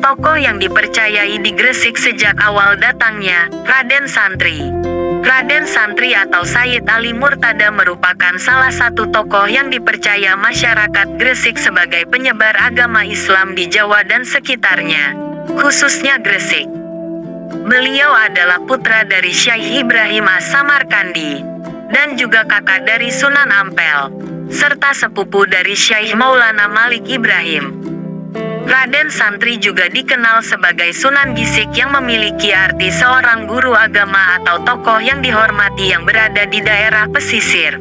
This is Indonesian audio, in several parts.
Tokoh yang dipercayai di Gresik sejak awal datangnya, Raden Santri. Raden Santri atau Sayyid Ali Murtada merupakan salah satu tokoh yang dipercaya masyarakat Gresik sebagai penyebar agama Islam di Jawa dan sekitarnya, khususnya Gresik. Beliau adalah putra dari Syekh Ibrahim As-Samarkandi, dan juga kakak dari Sunan Ampel, serta sepupu dari Syekh Maulana Malik Ibrahim. Raden Santri juga dikenal sebagai Sunan Gisik yang memiliki arti seorang guru agama atau tokoh yang dihormati yang berada di daerah pesisir.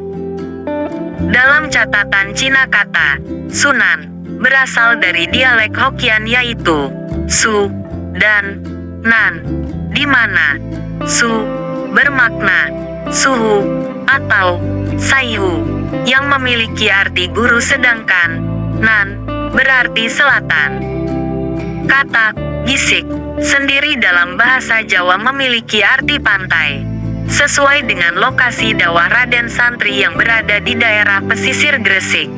Dalam catatan Cina kata Sunan berasal dari dialek Hokian yaitu Su dan Nan, di mana Su bermakna suhu atau saihu yang memiliki arti guru, sedangkan Nan berarti selatan. Kata gisik sendiri dalam bahasa Jawa memiliki arti pantai, sesuai dengan lokasi dakwah Raden Santri yang berada di daerah pesisir Gresik.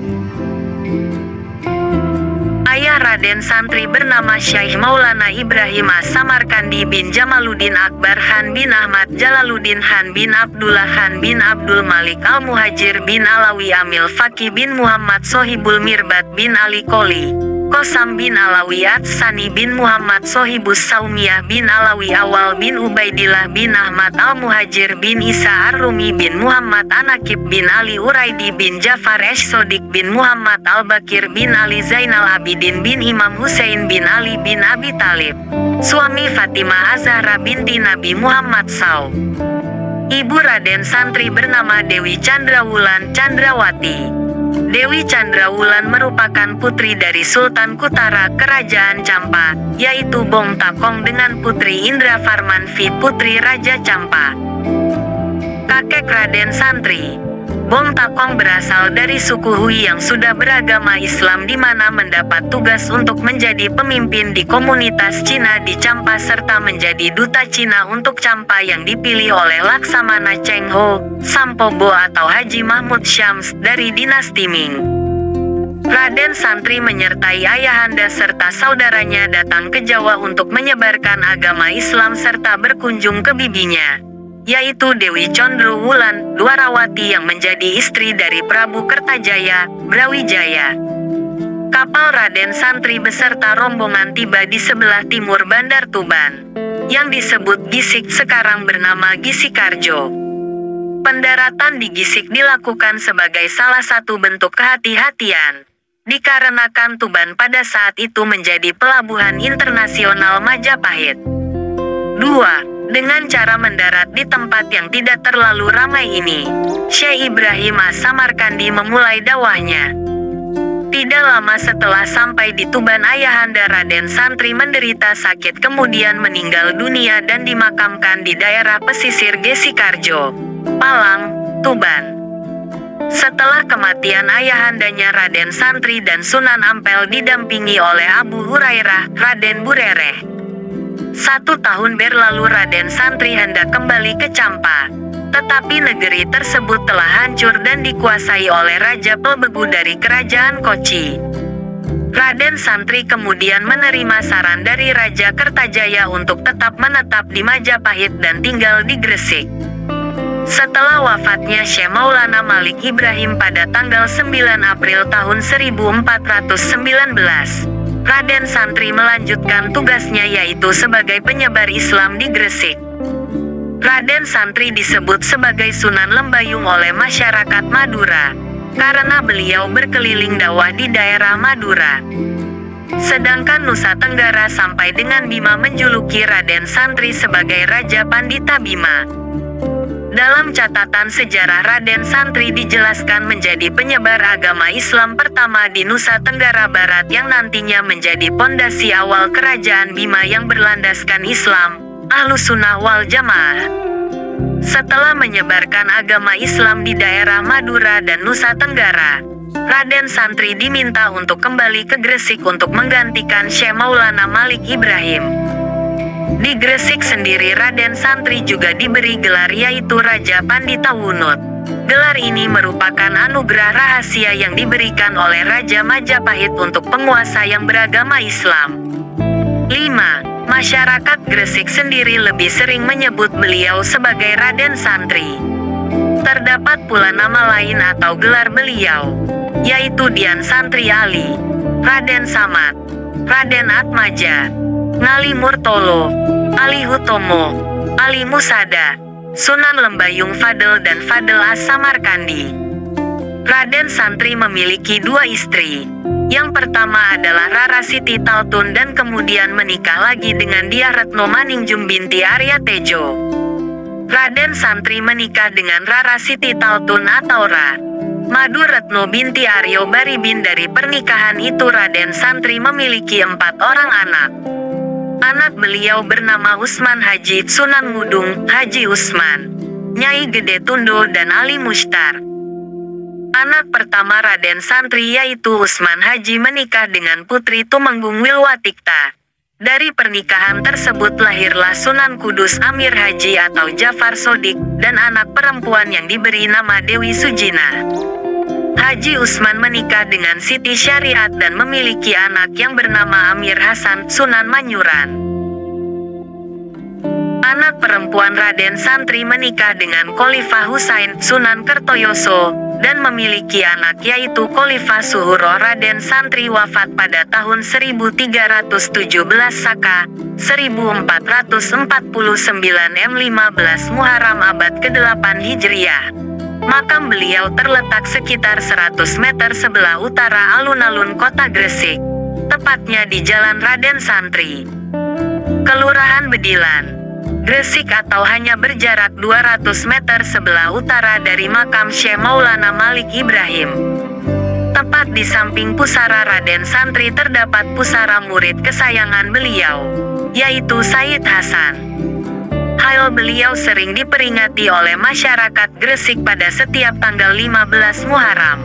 Ayah Raden Santri bernama Syekh Maulana Ibrahim As-Samarkandi bin Jamaluddin Akbar Han bin Ahmad Jalaluddin Han bin Abdullah Han bin Abdul Malik Al-Muhajir bin Alawi Amil Faqih bin Muhammad Sohibul Mirbat bin Ali Koli Qasam bin Alawi Sani bin Muhammad Sohibus Saumiyah bin Alawi Awal bin Ubaidillah bin Ahmad Al-Muhajir bin Isa Ar-Rumi bin Muhammad Anakib bin Ali Uraidi bin Jafar Sodik bin Muhammad Al-Bakir bin Ali Zainal Abidin bin Imam Husain bin Ali bin Abi Talib, suami Fatimah Az-Zahra binti Nabi Muhammad SAW. Ibu Raden Santri bernama Dewi Chandrawulan Chandrawati. Dewi Chandrawulan merupakan putri dari Sultan Kutara Kerajaan Campa, yaitu Bong Takong dengan Putri Indra Farmanvi Putri Raja Campa. Kakek Raden Santri, Bong Takong berasal dari suku Hui yang sudah beragama Islam, di mana mendapat tugas untuk menjadi pemimpin di komunitas Cina di Campa serta menjadi duta Cina untuk Campa yang dipilih oleh Laksamana Cheng Ho Sampobo atau Haji Mahmud Syams dari dinasti Ming. Raden Santri menyertai ayahanda serta saudaranya datang ke Jawa untuk menyebarkan agama Islam serta berkunjung ke bibinya, yaitu Dewi Condrowulan Dwarawati yang menjadi istri dari Prabu Kertajaya, Brawijaya. Kapal Raden Santri beserta rombongan tiba di sebelah timur Bandar Tuban, yang disebut Gisik sekarang bernama Gisikarjo. Pendaratan di Gisik dilakukan sebagai salah satu bentuk kehati-hatian, dikarenakan Tuban pada saat itu menjadi pelabuhan internasional Majapahit. 2. Dengan cara mendarat di tempat yang tidak terlalu ramai ini, Syekh Ibrahim As-Samarkandi memulai dakwahnya. Tidak lama setelah sampai di Tuban, ayahanda Raden Santri menderita sakit kemudian meninggal dunia dan dimakamkan di daerah pesisir Gesikarjo, Palang, Tuban. Setelah kematian ayahandanya, Raden Santri dan Sunan Ampel didampingi oleh Abu Hurairah, Raden Burereh. 1 tahun berlalu Raden Santri hendak kembali ke Campa, tetapi negeri tersebut telah hancur dan dikuasai oleh Raja Pelbegu dari Kerajaan Koci. Raden Santri kemudian menerima saran dari Raja Kertajaya untuk tetap menetap di Majapahit dan tinggal di Gresik. Setelah wafatnya Syekh Maulana Malik Ibrahim pada tanggal 9 April tahun 1419, Raden Santri melanjutkan tugasnya yaitu sebagai penyebar Islam di Gresik. Raden Santri disebut sebagai Sunan Lembayung oleh masyarakat Madura, karena beliau berkeliling dakwah di daerah Madura. Sedangkan Nusa Tenggara sampai dengan Bima menjuluki Raden Santri sebagai Raja Pandita Bima. Dalam catatan sejarah, Raden Santri dijelaskan menjadi penyebar agama Islam pertama di Nusa Tenggara Barat yang nantinya menjadi pondasi awal Kerajaan Bima yang berlandaskan Islam, Ahlussunnah wal Jamaah. Setelah menyebarkan agama Islam di daerah Madura dan Nusa Tenggara, Raden Santri diminta untuk kembali ke Gresik untuk menggantikan Syekh Maulana Malik Ibrahim. Di Gresik sendiri Raden Santri juga diberi gelar yaitu Raja Pandita Wunut. Gelar ini merupakan anugerah rahasia yang diberikan oleh Raja Majapahit untuk penguasa yang beragama Islam. 5. Masyarakat Gresik sendiri lebih sering menyebut beliau sebagai Raden Santri. Terdapat pula nama lain atau gelar beliau, yaitu Dian Santri Ali, Raden Samad, Raden Atmaja, Ngali Murtolo, Ali Hutomo, Ali Musada, Sunan Lembayung Fadel dan Fadel As-Samarkandi. Raden Santri memiliki 2 istri. Yang pertama adalah Rara Siti Taltun dan kemudian menikah lagi dengan Dyah Retno Maningjum binti Arya Tejo. Raden Santri menikah dengan Rara Siti Taltun atau Ra. Madu Retno binti Aryo Baribin. Dari pernikahan itu Raden Santri memiliki 4 orang anak. Anak beliau bernama Usman Haji, Sunan Ngudung, Haji Usman, Nyai Gede Tundo dan Ali Mushtar. Anak pertama Raden Santri yaitu Usman Haji menikah dengan Putri Tumenggung Wilwatikta. Dari pernikahan tersebut lahirlah Sunan Kudus Amir Haji atau Jafar Sodik dan anak perempuan yang diberi nama Dewi Sujina. Haji Usman menikah dengan Siti Syariat dan memiliki anak yang bernama Amir Hasan, Sunan Manyuran. Anak perempuan Raden Santri menikah dengan Khalifah Husain, Sunan Kertoyoso, dan memiliki anak yaitu Khalifah Suhuro. Raden Santri wafat pada tahun 1317 Saka, 1449 M15 Muharram abad ke-8 Hijriah. Makam beliau terletak sekitar 100 meter sebelah utara alun-alun kota Gresik, tepatnya di Jalan Raden Santri, Kelurahan Bedilan, Gresik, atau hanya berjarak 200 meter sebelah utara dari makam Syekh Maulana Malik Ibrahim. Tepat di samping pusara Raden Santri terdapat pusara murid kesayangan beliau, yaitu Said Hasan. Hal beliau sering diperingati oleh masyarakat Gresik pada setiap tanggal 15 Muharram.